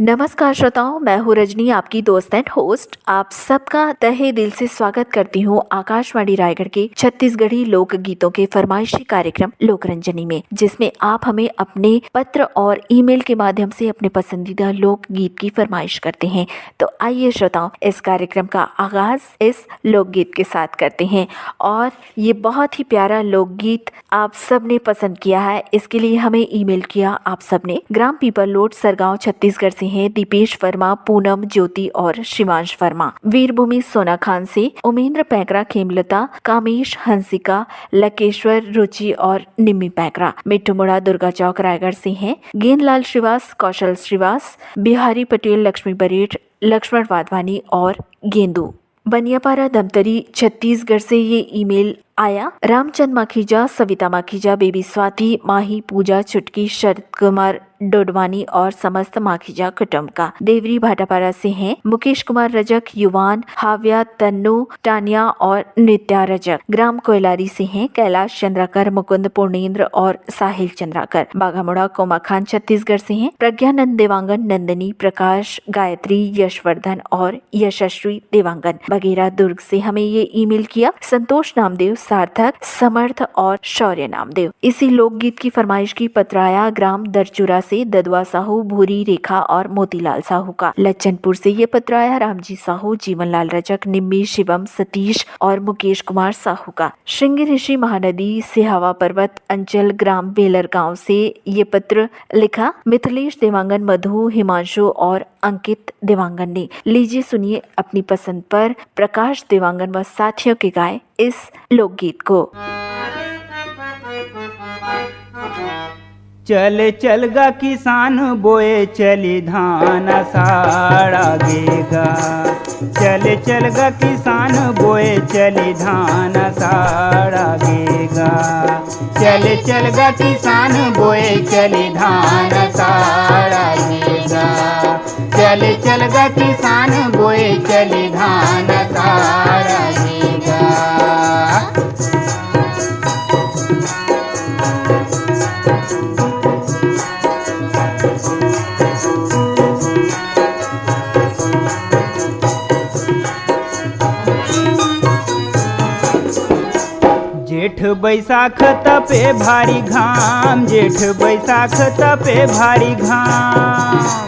नमस्कार श्रोताओं, मैं हूँ रजनी, आपकी दोस्त एंड होस्ट। आप सबका तहे दिल से स्वागत करती हूँ आकाशवाणी रायगढ़ के छत्तीसगढ़ी लोक गीतों के फरमाइशी कार्यक्रम लोकरंजनी में, जिसमें आप हमें अपने पत्र और ईमेल के माध्यम से अपने पसंदीदा लोक गीत की फरमाइश करते हैं। तो आइए श्रोताओं, इस कार्यक्रम का आगाज इस लोकगीत के साथ करते हैं। और ये बहुत ही प्यारा लोकगीत आप सब ने पसंद किया है। इसके लिए हमें ईमेल किया आप सब ने। ग्राम पीपल लोड, सरगांव, छत्तीसगढ़ से हैं दीपेश वर्मा, पूनम, ज्योति और शिवांश वर्मा। वीरभूमि सोना खान से उमेंद्र पैकरा, खेमलता, कामेश, हंसिका, लकेश्वर, रुचि और निम्मी पैकरा। मिट्टूमुड़ा, दुर्गा चौक, रायगढ़ से हैं गेंदलाल श्रीवास, कौशल श्रीवास, बिहारी पटेल, लक्ष्मी बरेठ, लक्ष्मण वाधवानी और गेंदू। बनियापारा, धमतरी, छत्तीसगढ़ से ये ईमेल आया। रामचंद माखीजा, सविता माखीजा, बेबी स्वाति, माही, पूजा, चुटकी, शरद कुमार डोडवानी और समस्त माखीजा कुटुंब का। देवरी भाटापारा से हैं मुकेश कुमार रजक, युवान, हाव्या, तन्नू, टानिया और नित्या रजक। ग्राम कोयलारी से हैं कैलाश चंद्राकर, मुकुंद, पूर्णेंद्र और साहिल चंद्राकर। बाघामुड़ा, कोमा खान, छत्तीसगढ़ से हैं प्रज्ञानंद देवांगन, नंदनी, प्रकाश, गायत्री, यशवर्धन और यशस्वी देवांगन। बघेरा, दुर्ग से हमें ये ईमेल किया संतोष नामदेव, सार्थक, समर्थ और शौर्य नामदेव। इसी लोकगीत की फरमाइश की पत्र आया ग्राम दरचूरा से ददुआ साहू, भूरी, रेखा और मोतीलाल साहू का। लच्चनपुर से ये पत्र आया रामजी साहू, जीवनलाल रजक, निम्मी, शिवम, सतीश और मुकेश कुमार साहू का। श्रृंगी ऋषि, महानदी, सिहावा पर्वत अंचल, ग्राम बेलर गांव से ये पत्र लिखा मिथिलेश देवांगन, मधु, हिमांशु और अंकित देवांगन ने। लीजिए सुनिए अपनी पसंद पर प्रकाश देवांगन व साथियों के गाए इस लोकगीत को। चल चल गा किसान बोए चली धान आषाढ़ आगेगा। चल चल गा किसान बोए चली धान आषाढ़ आगेगा। चल चल गा किसान बोए चली धान आषाढ़ आगेगा। चल चल गा किसान बोए चली धान आषाढ़ आगेगा। जेठ बैसाख तपे भारी घाम, जेठ बैसाख तपे भारी घाम।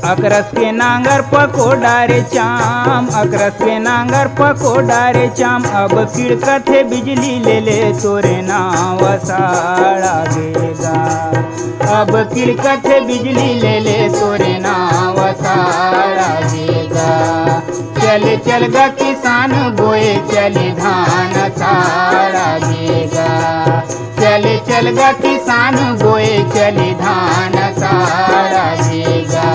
अकरस के नांगर पकोड़ा रे चाम, अकरस के नांगर पकोड़ा रे चाम। अब किड़कत है बिजली ले ले तोरे नाव आषाढ़ आगेगा। अब किड़कत है बिजली ले ले तोरे नाव आषाढ़ आगेगा। चल चल गा किसान बोए चली धान आषाढ़ आगेगा। चल चल गा किसान बोए चली धान आषाढ़ आगेगा।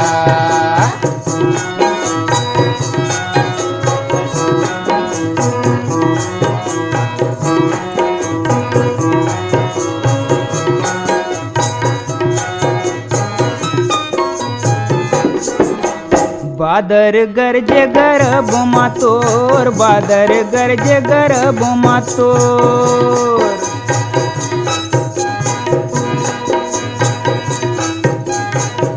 बादर गरजे गरब मातोर, बादर गरजे गरब मातोर।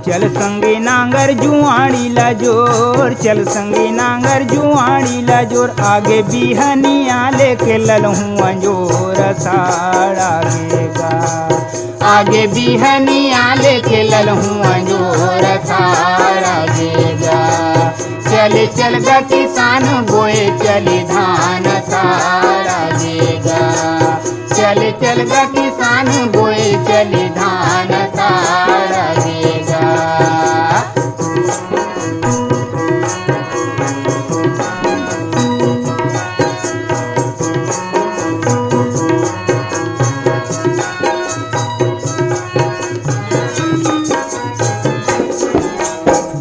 चल संगी नांगर जुआड़ी ला जोर, चल संगी नांगर जुआड़ी ला जोर। आगे बिहनिया लेके ललहुआ जोर आषाढ़ आगेगा। आगे बिहनिया लेके ललहुआ जोर आषाढ़ आगेगा। चल चल गा किसान बोए चली धान आषाढ़ आगेगा। चल चल गा किसान बोए चली धान आषाढ़ आगेगा।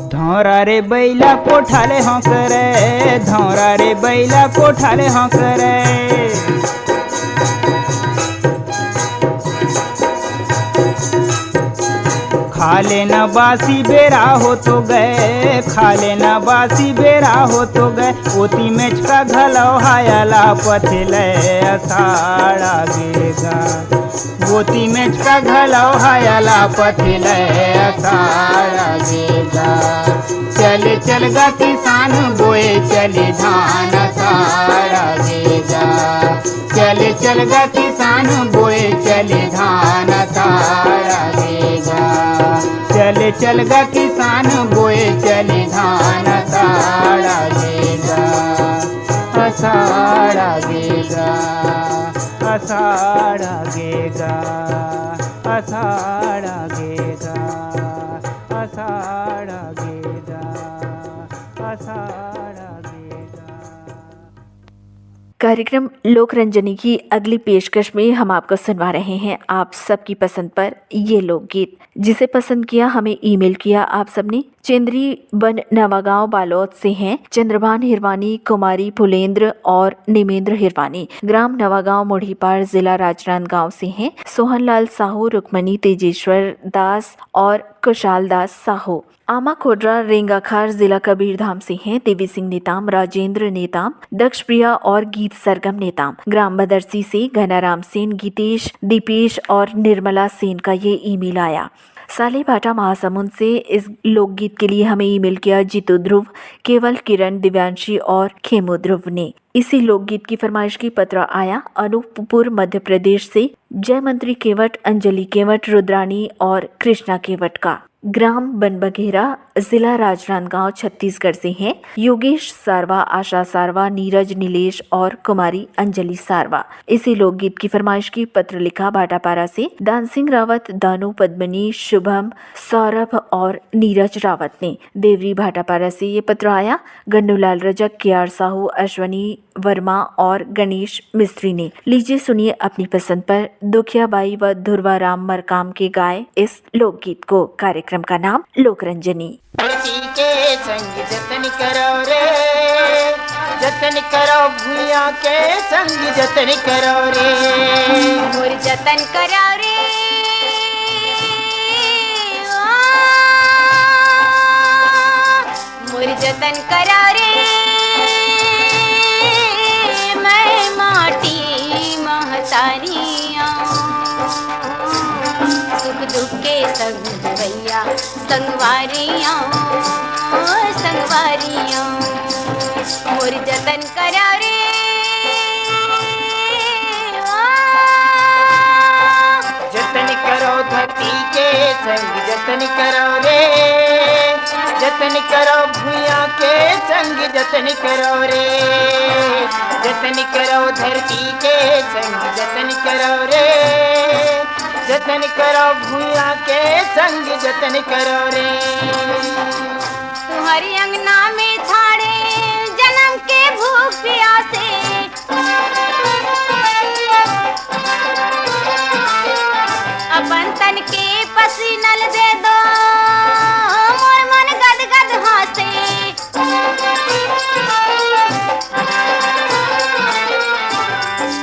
धौरा रे बैला कोठाले हाँ करे, धौरा रे बैला कोठाले हाँ करे। खा लेना बासी बेरा हो तो गए, खा लेना बासी बेरा हो तो गए, ओती मेच का घलौ हायला पथिले अषाढ़ आगेगा, ओती मेच का घलौ हायला पथिले अषाढ़ आगेगा। चले चलगा किसान बोए चले धान अषाढ़ आगेगा, चले चलगा किसान बोए चले धान अषाढ़ आगेगा, चले चलगा किसान बोए चले धान अषाढ़ आगेगा, अषाढ़ आगेगा, अषाढ़ आगेगा, अषाढ़ आगेगा, अषाढ़ आगेगा, अषाढ़ आगेगा। कार्यक्रम लोकरंजनी की अगली पेशकश में हम आपको सुनवा रहे हैं आप सबकी पसंद पर ये लोकगीत, जिसे पसंद किया हमें ईमेल किया आप सबने। चेंद्री बन नवागांव बालोद से हैं चंद्रभान हिरवानी, कुमारी फुलेंद्र और निमेंद्र हिरवानी। ग्राम नवागांव मोढ़ीपाड़, जिला राजनांदगांव से हैं सोहनलाल साहू, रुक्मणी तेजेश्वर दास और कुशाल दास साहू। आमा खोडरा रेंगाखार, जिला कबीरधाम से हैं देवी सिंह नेताम, राजेंद्र नेताम, दक्ष प्रिया और गीत सरगम नेताम। ग्राम बदरसी से घनाराम सेन, गीतेश, दीपेश और निर्मला सेन का ये ईमेल आया। साले भाटा महासमुंद से इस लोकगीत के लिए हमें ईमेल किया जीतू ध्रुव, केवल, किरण, दिव्यांशी और खेमू ध्रुव ने। इसी लोकगीत की फरमाइश की पत्र आया अनूपपुर मध्य प्रदेश से जयमंत्री केवट, अंजलि केवट, रुद्रानी और कृष्णा केवट का। ग्राम बनबघेरा, जिला राजनांदगांव छत्तीसगढ़ से हैं योगेश सारवा, आशा सारवा, नीरज, नीलेश और कुमारी अंजलि सारवा। इसी लोकगीत की फरमाइश की पत्र लिखा भाटापारा से दान सिंह रावत, दानू, पद्मनी, शुभम, सौरभ और नीरज रावत ने। देवरी भाटापारा से ये पत्र आया गन्नूलाल रजक, केआर साहू, अश्वनी वर्मा और गणेश मिस्त्री ने। लीजिए सुनिए अपनी पसंद पर दुखियाबाई व ध्रुवाराम मरकाम के गाए इस लोकगीत को। कार्यक्रम का नाम लोकरंजनी। के संग जतन करो रे, जतन करो भूया के संग जतन करो रे, मोर जतन करो रे, मोर जतन करो रे, मैं माटी महतारियाँ, सुख दुख के संग भैया संगवारियाँ, संगवारियाँ, मोर जतन करो रे, जतन करो धरती के संग जतन करो रे, जतन करो भूया के संग जतन करो रे, जतन करो धरती के संग जतन करो रे, जतन करो भूया के संग जतन करो रे। तुम्हारी अंगना में थाड़े जन्म के भूख प्यासे, अपन तन के पसीनल दे दो, मोर मन गद गद हासे,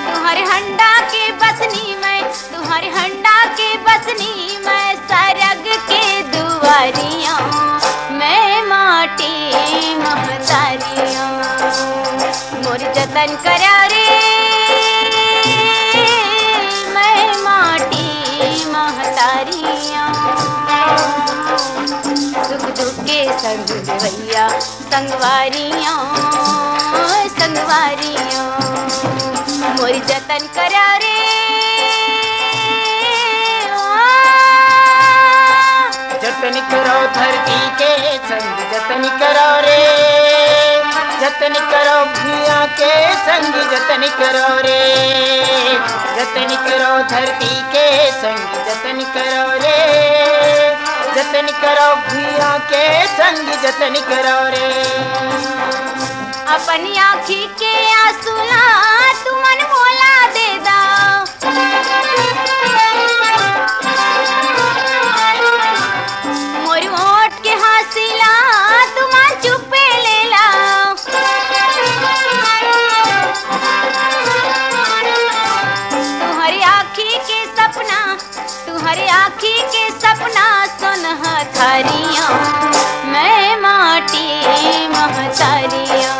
तुम्हारे हंडा के बसनी में, तुम्हारे हंडा के बसनी में, सरग के दुआरियाँ, मैं माटी महतारियाँ, मोर जतन करो रे, मैं माटी महतारियाँ, सुख दुख के संग भैया संगवारियाँ, संगवारियाँ, मोर जतन करो रे, जतन करो धरती के संग जतन करो रे, जतन करो भूया के संग जतन करो रे, जतन करो धरती के संग जतन करो रे, जतन करो भूया के संग जतन करो रे। अपनी आँखी के आंसुला तू मन मोला दे दा, मोरी ओट के हासिला तू मन चुपे ले ला, तुम्हारी आँखी के सपना, तुम्हारी आँखी के सपना सुन पथारियाँ मैं माटी महतारियाँ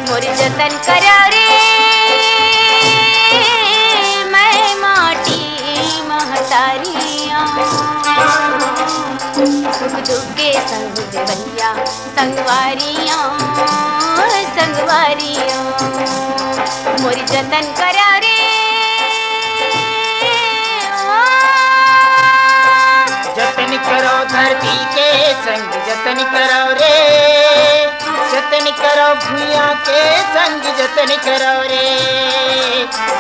मोर जतन करा रे मैं माटी महतारियाँ सुख दुख के संग देवैया संगवारियाँ संगवारियाँ मोर जतन करा रे जतन करो धरती के संग जतन करो रे जतन करो भूया के संग जतन करो रे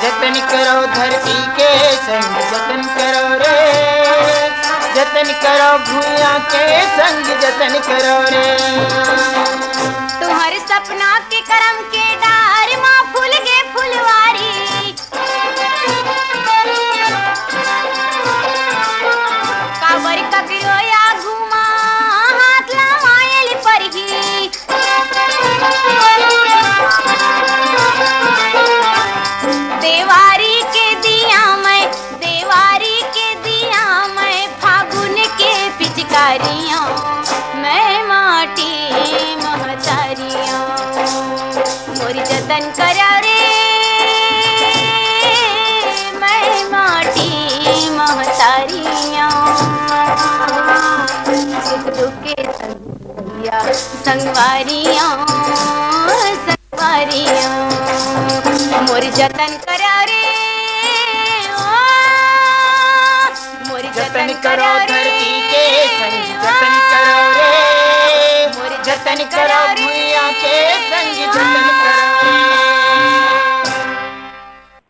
जतन करो धरती के संग जतन करो रे जतन करो भूया के संग जतन करो रे तुम्हारे सपना के करम के डार माँ फूल के फुलवारी काबर ककरो या घुमा हाथ लमायल परही देवारी के दिया मैं फागुन के पिचकारियाँ मैं माटी महतारियाँ मोर जतन करा रे मैं माटी महतारियाँ सुख दुख के संगवारियाँ संगवारियाँ संगवारियाँ मोर जतन करा रे मोर जतन करो धरती के संग जतन करो रे मोर जतन करो भूया के संग जतन करो रे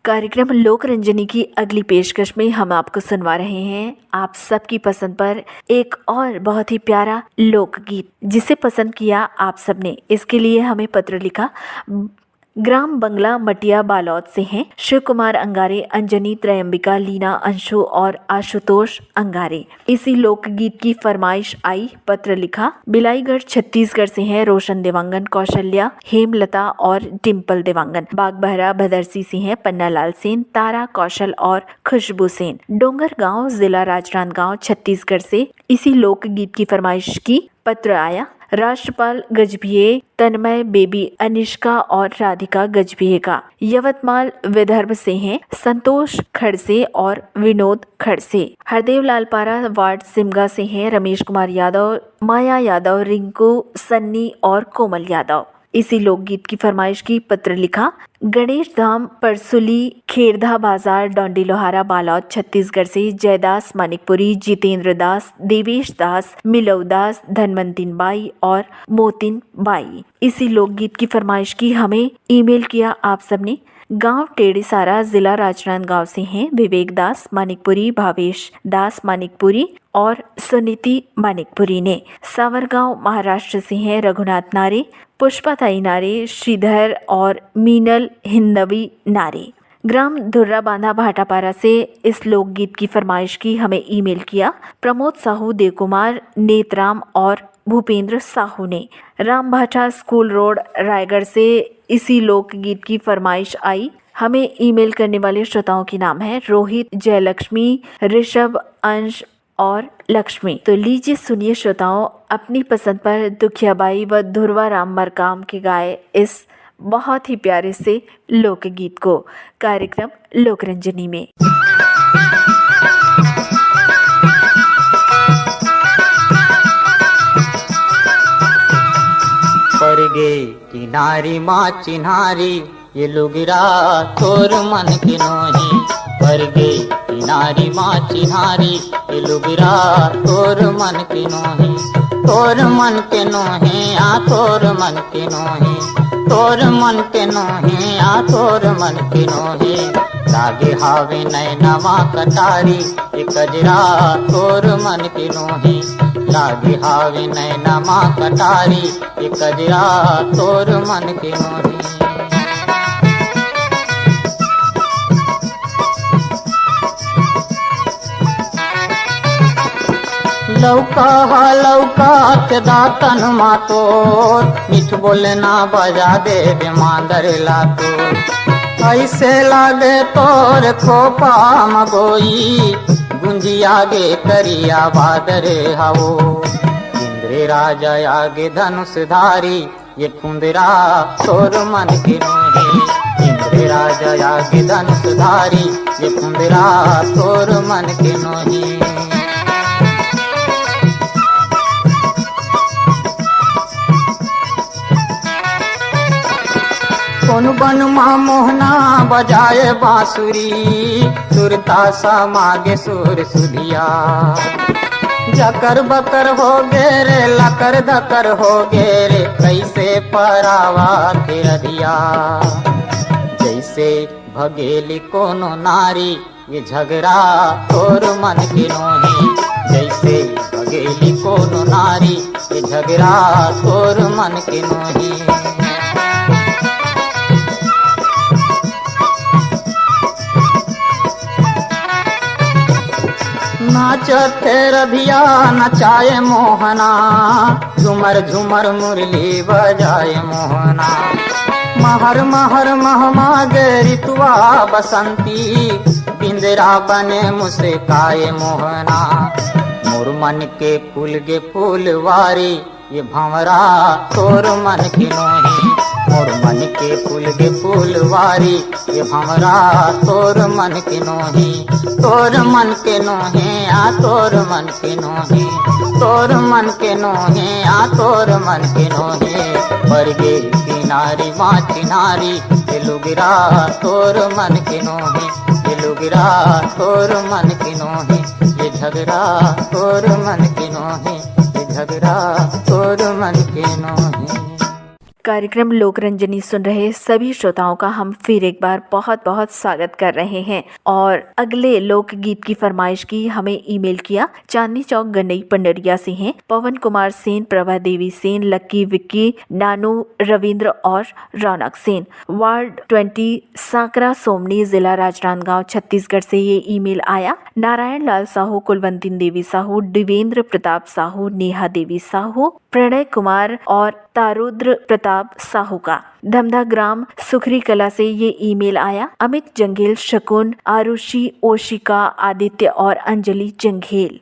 कार्यक्रम लोक रंजनी की अगली पेशकश में हम आपको सुनवा रहे हैं आप सबकी पसंद पर एक और बहुत ही प्यारा लोकगीत जिसे पसंद किया आप सबने। इसके लिए हमें पत्र लिखा ग्राम बंगला मटिया बालौद से हैं शिव कुमार अंगारे, अंजनी, त्रयंबिका, लीना, अंशु और आशुतोष अंगारे। इसी लोकगीत की फरमाइश आई। पत्र लिखा बिलाईगढ़ छत्तीसगढ़ से हैं रोशन देवांगन, कौशल्या, हेमलता और डिम्पल देवांगन। बागबहरा भदरसी से हैं पन्नालाल सेन, तारा, कौशल और खुशबू सेन। डोंगरगांव जिला राजनांदगांव छत्तीसगढ़ से इसी लोकगीत की फरमाइश की पत्र आया। राष्ट्रपाल गजभिये, तन्मय, बेबी अनिष्का और राधिका गजभिये का। यवतमाल विदर्भ से हैं संतोष खड़से और विनोद खड़से। हरदेव लालपारा वार्ड सिमगा से हैं रमेश कुमार यादव, माया यादव, रिंकू, सन्नी और कोमल यादव। इसी लोकगीत की फरमाइश की पत्र लिखा गणेश धाम परसुली, खेरधा बाजार, डोंडी लोहारा बालौद छत्तीसगढ़ से जयदास मानिकपुरी, जितेंद्र दास, देवेश दास, मिलव दास, धनवंतिन बाई और मोतिन बाई। इसी लोकगीत की फरमाइश की हमें ईमेल किया आप सबने। गांव टेढ़ीसारा जिला राजनांदगांव से हैं विवेक दास मानिकपुरी, भावेश दास मानिकपुरी और सुनीति मानिकपुरी ने। सावरगांव महाराष्ट्र से हैं रघुनाथ नारे, पुष्पा ताई नारे, श्रीधर और मीनल हिंदवी नारे। ग्राम धुर्रा बांधा भाटापारा से इस लोकगीत की फरमाइश की हमें ईमेल किया प्रमोद साहू, देवकुमार, नेतराम और भूपेंद्र साहू ने। राम भाटा स्कूल रोड रायगढ़ से इसी लोकगीत की फरमाइश आई। हमें ईमेल करने वाले श्रोताओं के नाम है रोहित, जयलक्ष्मी, ऋषभ, अंश और लक्ष्मी। तो लीजिए सुनिए श्रोताओं अपनी पसंद पर दुखियाबाई व धुर्वा राम मरकाम के गाए इस बहुत ही प्यारे से लोकगीत को कार्यक्रम लोकरंजनी में। पर गे किनारी माँ चिन्हारी ये लुगिरा तोर मन के नोही। पर गे किनारी माँ चिन्हारी ये लुगिरा तोर मन के नोही। तोर मन के नोहे आ तोर मन के नोहे, तोर मन के नोहे आ तोर मन के नोहे। लागे हावे नैनवा कटारी ये कजरा तोर मन के नोहे। लागे हावे नैनवा कटारी ये कजरा तोर मन के नोहे। लौका लौका के दातन मातोर, मिठ बोले ना बजा दे मांदर लातो। ऐसे लागे तोर खोपा मगोई, गुंजी आगे करिया बादर हवो। इंद्र राजा आगे धनुषधारी ये फुंदरा तोर मन के नोहे। इंद्र राजा आगे धनुषधारी ये फुंदरा तोर मन के नोहे। कौन बन माँ मोहना बजाए बांसुरी, सुरता सा मागे सुर सुधिया। जकर बकर हो गे रे लकर धकर हो गे रे, कैसे परावा फिर दिया। जैसे भगेली कोनो नारी ये झगड़ा तोर मन के नोहे। जैसे भगेली कोनो नारी ये झगड़ा तोर मन के नोहे। नाचते रधिया नचाए मोहना, झुमर झुमर मुरली बजाए मोहना। महर महर महमा गे ऋतुआ बसंती, बिंदरा बने मुस्काए मोहना। मोर मन के फूल गे फूलवारी ये भंवरा तोर मन के नोहे। मोर मन के फूल गे फूलवारी ये भंवरा तोर मन के नोहे। तोर मन के नोहे आ तोर मन के नोहे। तोर मन के नोहे आ तोर मन के नोहे। बरगे किनारी माँ चिन्हारी ये लुगिरा तोर मन के नोहे। ये लुगिरा तोर मन के नोहे। ये झगड़ा तोर मन के नोहे। ये झगड़ा तोर मन के नोहे। कार्यक्रम लोकरंजनी सुन रहे सभी श्रोताओं का हम फिर एक बार बहुत बहुत स्वागत कर रहे हैं। और अगले लोकगीत की फरमाइश की हमें ईमेल किया चांदनी चौक गंडई पंडरिया से हैं पवन कुमार सेन, प्रभा देवी सेन, लक्की विक्की, नानू रविंद्र और रौनक सेन। वार्ड 20 सांकरा सोमनी, जिला राजनांदगांव, छत्तीसगढ़ से ये ईमेल आया। नारायण लाल साहू, कुलवंती देवी साहू, देवेंद्र प्रताप साहू, नेहा देवी साहू, प्रणय कुमार और तारुद्र प्रताप साहू का। धमधा ग्राम सुखरी कला से ये ईमेल आया। अमित जंगेल, शकुन, आरुषि, ओशिका, आदित्य और अंजलि जंघेल।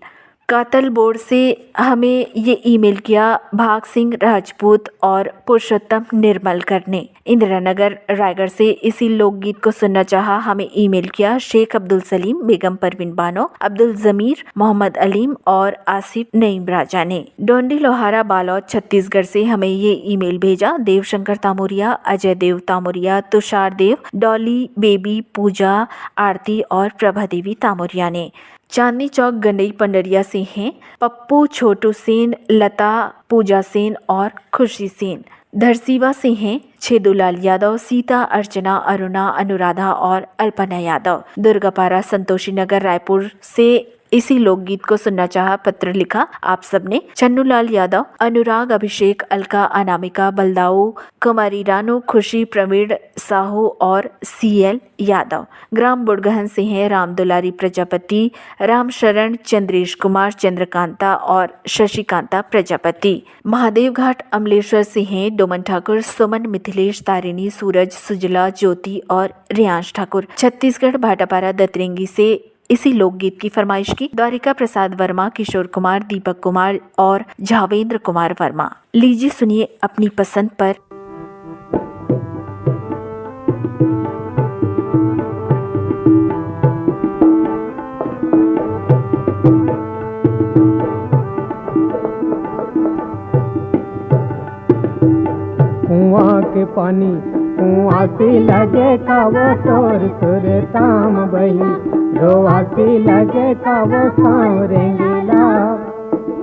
कातल बोर्ड से हमें ये ईमेल किया भाग सिंह राजपूत और पुरुषोत्तम निर्मलकर ने। इंदिरा नगर रायगढ़ से इसी लोकगीत को सुनना चाहा। हमें ईमेल किया शेख अब्दुल सलीम, बेगम परवीन बानो, अब्दुल जमीर, मोहम्मद अलीम और आसिफ नईम राजा ने। डोंडी लोहारा बालौद छत्तीसगढ़ से हमें ये ईमेल भेजा देवशंकर तामुरिया, अजय देव तामुरिया, तुषार देव, डॉली बेबी, पूजा, आरती और प्रभा देवी तामुरिया ने। चांदनी चौक गंडई पंडरिया से हैं पप्पू, छोटू सेन, लता, पूजा सेन और खुशी सेन। धरसीवा से हैं छेदूलाल यादव, सीता, अर्चना, अरुणा, अनुराधा और अल्पना यादव। दुर्गापारा संतोषी नगर रायपुर से इसी लोकगीत को सुनना चाहा। पत्र लिखा आप सबने चन्नूलाल यादव, अनुराग, अभिषेक, अलका, अनामिका, बलदाऊ, कुमारी रानू, खुशी, प्रवीण साहू और CL यादव। ग्राम बुड़गहन से हैं राम दुलारी प्रजापति, राम शरण, चंद्रेश कुमार, चंद्रकांता और शशिकांता प्रजापति। महादेव घाट अमलेश्वर से हैं डोमन ठाकुर, सुमन, मिथिलेश, तारिणी, सूरज, सुजला, ज्योति और रियांश ठाकुर। छत्तीसगढ़ भाटापारा दतरेंगी से इसी लोकगीत की फरमाइश की द्वारिका प्रसाद वर्मा, किशोर कुमार, दीपक कुमार और झावेंद्र कुमार वर्मा। लीजिए सुनिए अपनी पसंद पर। कुआं के पानी कुआं से लगे का वो तोर सुर ताम बही, रोआसी लगे का वो सांव रेंगीला,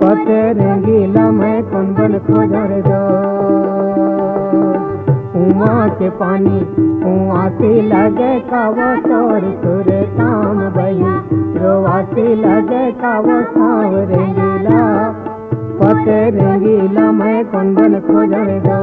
पते रेंगीला मैं कौन बन खोजर दो। कुआं के पानी कुआं से लगे का वो तोर सुर ताम बही, रोआसी लगे का वो सांव रेंगीला, पते रेंगीला मैं कौन बन खोजर दो।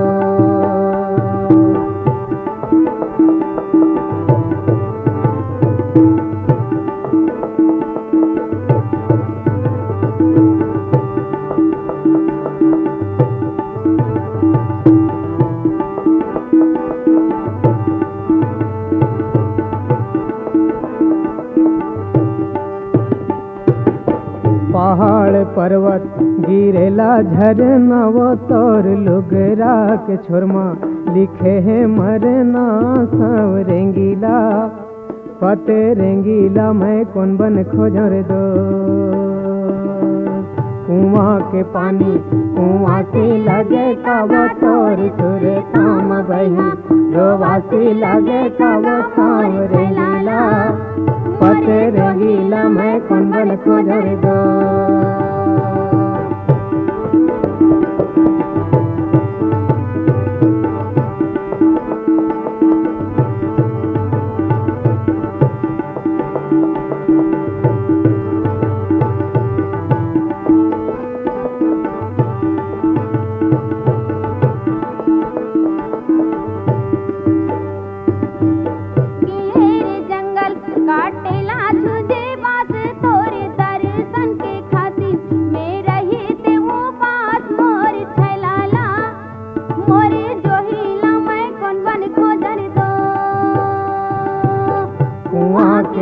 पर्वत गिरेला झरना वो तोर लुगरा के छोरमा लिखे है मरना सब रेंगीला पते रेंगीला मैं कौन बन खोजर दो कुआं के पानी कुआं से लगे का वो तोर सुर काम बही रोवा से लगे का वो काम रेंगीला पते रेंगीला मैं कौन बन खोजर दो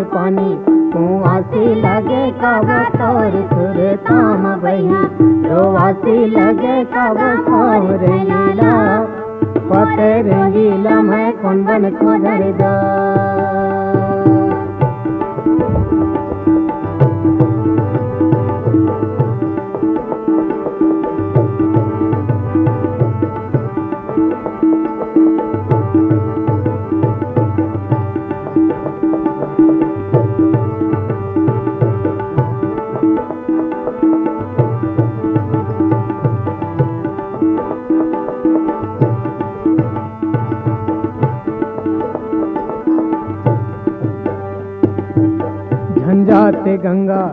पानी कुआं से लगे का वो तोर सुर काम बही रोवा से लगे का वो काम रेंगीला पते रेंगीला मैं कौन बन खोजर दो जाते गंगा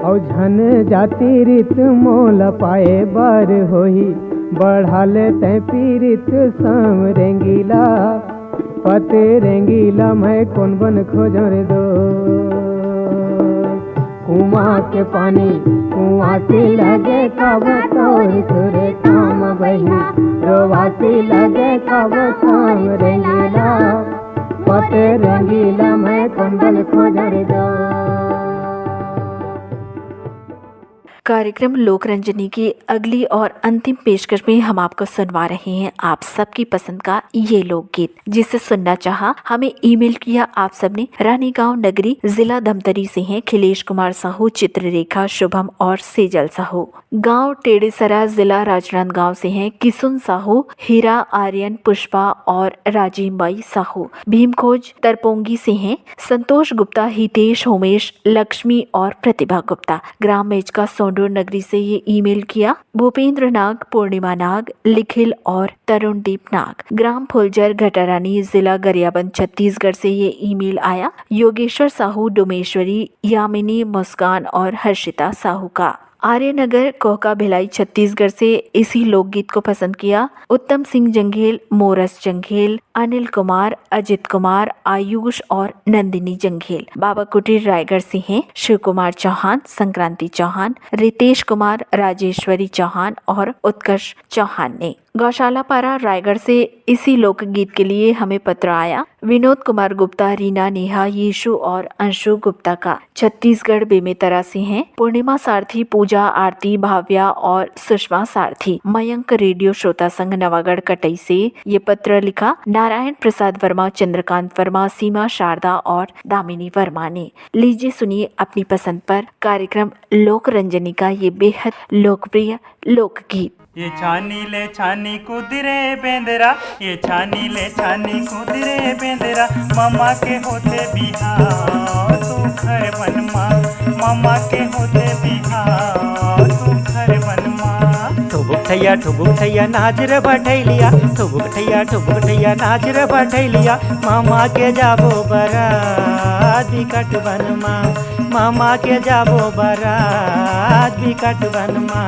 और झन जाती रीत मोल पाए बार होही बढ़ा ले तै पीरित सम रेंगीला पते रेंगीला मैं कौन बन खोजर दो कुआं के पानी कुआं से लगे का वो तोर सुर काम बही रोवा से लगे का वो शाम रेंगीला पते रेंगीला मैं कौन बन खोजर दो कार्यक्रम लोकरंजनी की अगली और अंतिम पेशकश में हम आपको सुनवा रहे हैं आप सबकी पसंद का ये लोकगीत जिसे सुनना चाहा हमें ईमेल किया आप सबने रानीगांव नगरी जिला धमतरी से हैं खिलेश कुमार साहू चित्ररेखा शुभम और सेजल साहू गांव टेढ़ेसरा जिला राजनांदगांव से हैं किसुन साहू हीरा आर्यन पुष्पा और राजीमबाई साहू भीमखोज तरपोंगी से हैं संतोष गुप्ता हितेश होमेश लक्ष्मी और प्रतिभा गुप्ता ग्राम मेचका नगरी से ये ईमेल किया भूपेंद्र नाग पूर्णिमा नाग लिखिल और तरुणदीप नाग ग्राम फुलजर घटारानी जिला गरियाबंद छत्तीसगढ़ से ये ईमेल आया योगेश्वर साहू डोमेश्वरी यामिनी मुस्कान और हर्षिता साहू का आर्यनगर कोहका भिलाई छत्तीसगढ़ से इसी लोकगीत को पसंद किया उत्तम सिंह जंघेल मोरस जंघेल अनिल कुमार अजित कुमार आयुष और नंदिनी जंघेल बाबा कुटीर रायगढ़ से हैं शिव कुमार चौहान संक्रांति चौहान रितेश कुमार राजेश्वरी चौहान और उत्कर्ष चौहान ने गौशाला पारा रायगढ़ से इसी लोकगीत के लिए हमें पत्र आया विनोद कुमार गुप्ता रीना नेहा यीशु और अंशु गुप्ता का छत्तीसगढ़ बेमेतरा से हैं पूर्णिमा सारथी पूजा आरती भाव्या और सुषमा सारथी मयंक रेडियो श्रोता संघ नवागढ़ कटई से ये पत्र लिखा नारायण प्रसाद वर्मा चंद्रकांत वर्मा सीमा शारदा और दामिनी वर्मा ने लीजिए सुनिए अपनी पसंद पर कार्यक्रम लोकरंजनी का ये बेहद लोकप्रिय लोकगीत ये छानी ले छानी कुदरे बेंदरा ये छानी ले छानी कुदरे बेंदरा मामा के होते बिहार तू घर बनमा मामा के होते बिहार तू घर बनमा ठुबुक ठैया नाच रे बठैलिया ठुबुक ठैया नाच रे बठैलिया मामा के जाबो बरात बिकट बनमा मामा के जाबो बरात बिकट बनमा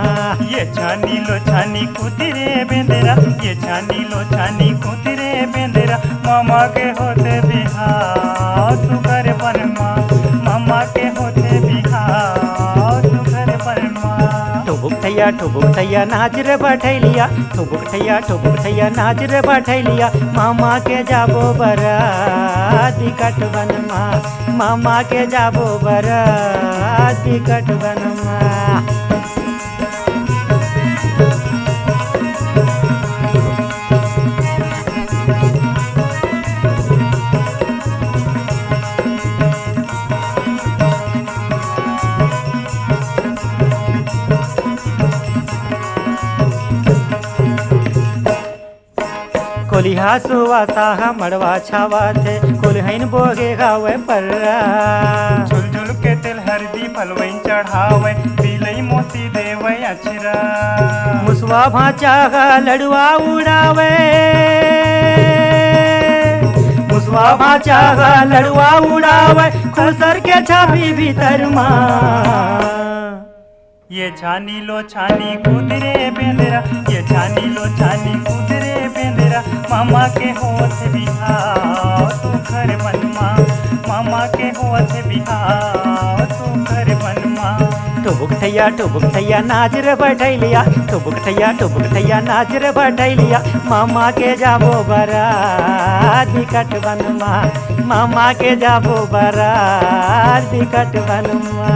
ये छानी लो छानी कुदरे बेंदरा ये छानी लो छानी कुदरे बेंदरा मामा के होते बिहार तू घर बनमा मामा के होते बिहार तू घर बनमा ठुबुक ठैया नाच रे बठैलिया ठुबुक ठैया नाच रे बठैलिया मामा के जाबो बरात बिकट बनमा मामा के जाबो बरात बिकट बनमा खोलिहा सुवासा मड़वा छावा थे कुलहन बोगे गावे पर्रा झुलझुल के तिल हरदी फलवइन चढ़ावे पीलई मोती देवे अछरा मुसवा भाचा का लड़ुआ उड़ावे मुसवा भाचा का लड़ुआ उड़ावे खुसर के छापी भीतर माँ ये छानी लो छानी कुदरे बेंदरा ये छानी लो छानी कुदरे बेंदरा मामा के होत बिहाव तू घर बनमा मामा के होत बिहाव तू घर बनमा टुबुक थैया नाच रे बैठैलिया टुबुक थैया नाच रे बैठैलिया मामा के जाबो बरात बिकट बनमा मामा के जाबो बरात बिकट बनमा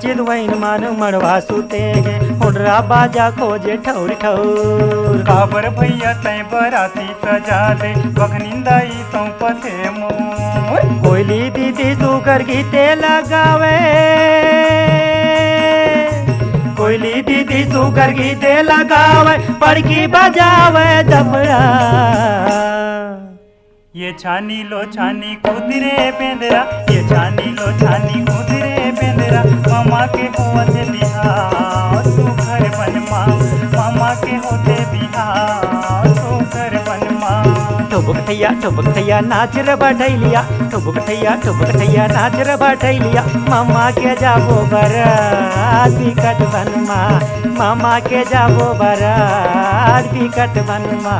चिदवैन मन मड़वा सुतेगे हुडरा बाजा खोजे ठौर ठौर काबर भैया तय बराती सजा दे बखनिंदाई तो पथे मोर कोयली दीदी सुगर गीते लगावे कोयली दीदी सुगर गीते लगावे पड़की बजावे दबड़ा ये छानी लो छानी कुदरे बेंदरा ये छानी लो छानी कुदरे बेंदरा मामा के होते बिहाव तू घर बनमा मामा के होते बिहाव तू घर बनमा टुबुक थैया नाच रे बैठैलिया टुबुक थैया नाच रे बैठैलिया मामा के जाबो बरात बिकट बनमा मामा के जाबो बरात बिकट बनमा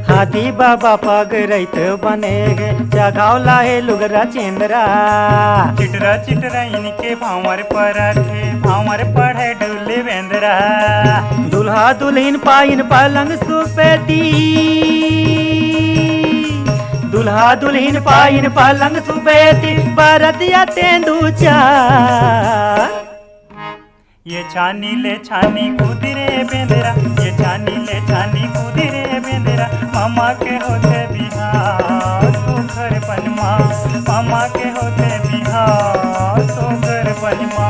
हाथी बाबा पग रैत बनेगे जगाव लाहे लुगरा चेंद्रा चिटरा चिटरा इनके भावर पर थे भावर पढ़े डुले बेंदरा दुल्हा दुल्हन पाइन पलंग सुपेती दुल्हा दुल्हन पाइन पलंग सुपेती बरतिया तेंदू चार ये छानी ले छानी कुदरे बेंदरा ये छानी ले छानी कुदरे बेंदरा मामा के होते बिहाव तू घर बनमा मामा के होते बिहाव तू घर बनमा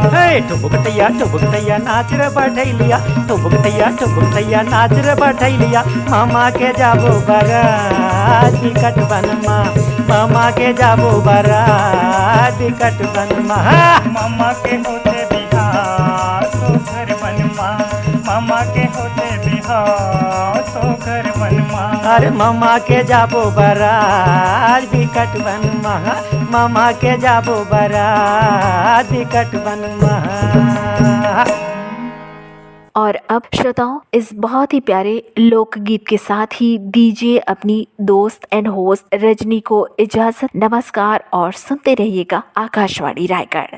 टुबुक थैया नाच रे बैठैलिया टुबुक थैया नाच रे बैठैलिया मामा के जाबो बरात बिकट बनमा मामा के जाबो बरात बिकट बनमा मामा के होते बिहाव तो घर बनमा मामा के होते बिहाव तो घर बनमा अरे मामा के जाबो बरात बिकट बनमा मामा के जाबो बरात बिकट बनमा। और अब श्रोताओं, इस बहुत ही प्यारे लोकगीत के साथ ही दीजिए अपनी दोस्त एंड होस्ट रजनी को इजाजत। नमस्कार और सुनते रहिएगा आकाशवाणी रायगढ़।